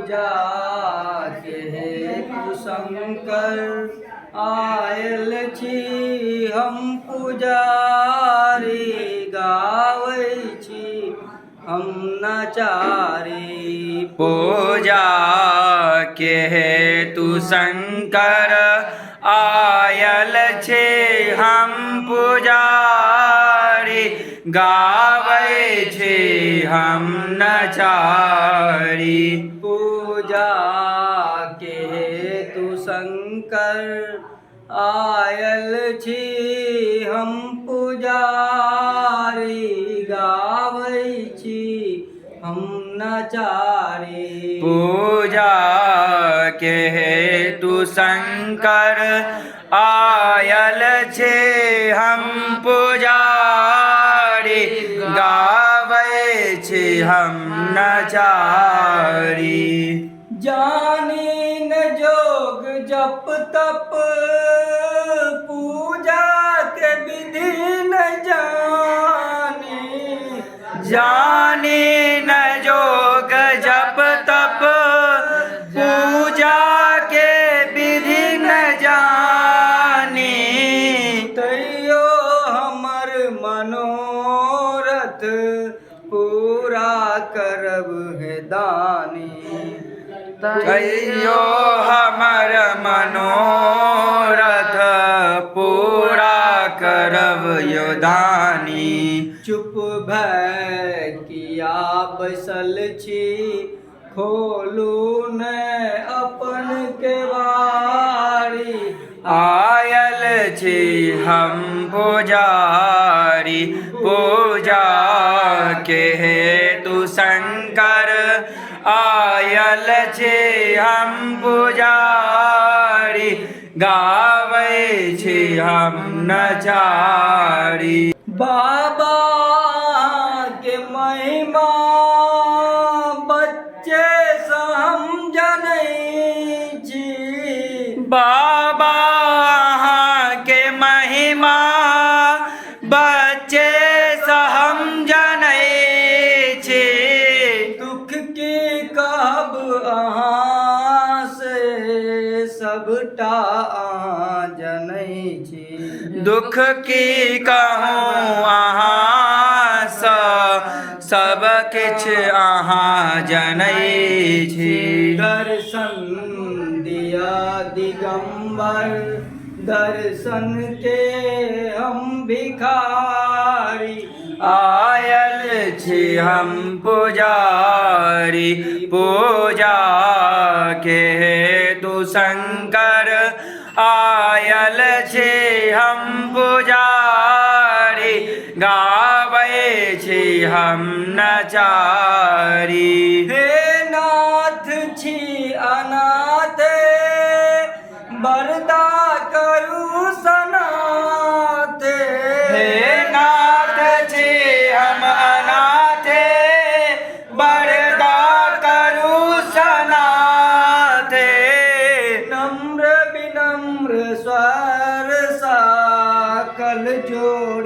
पूजा के हेतु शंकर आयल छी हम पुजारी गावै छी हम नचारी। पूजा के हेतु शंकर आयल छे हम पुजारी गावै छे हम नचारी। पूजा के हेतु शंकर आयल छी हम पुजारी गावै छी हम नचारी। पूजा के हेतु शंकर आयल छे हम पुजारी गावै छे हम नचारी। जानी न जोग जप तप पूजा के विधि न जानी। जानी न जोग जप तप पूजा के विधि न जानी। तैयो हमर मनोरथ पूरा करब है दानी। तैयो हमर मनोरथ पूरा करब यो दानी। चुप भय किया बैसल छी खोलू न अपन केवारी। आयल छी हम पुजारी पूजा के हेतु शंकर आयल छे हम पुजारी गावै छे हम नचारी। बाबा के महिमा बच्चे से हम जनै छी। बाबा के महिमा बच्चे से हम जनै छी। दुख की कहब अहाँ से सबटा अहाँ जनै छी। दुख की कहूँ अहाँ सँ सब किछ अहाँ जनै छी। दर्शन दिया दिगंबर दर्शन के हम भिखारी। आयल छी हम पुजारी पूजा के हेतु शंकर आयल छे हम पुजारी गावै छे हम नचारी। हे नाथ छी अनाथ बरदा करू सनाथ। हे नाथ छी हम अनाथ बरदा करू सनाथ। नम्र विनम्र स्वर साकल जोड़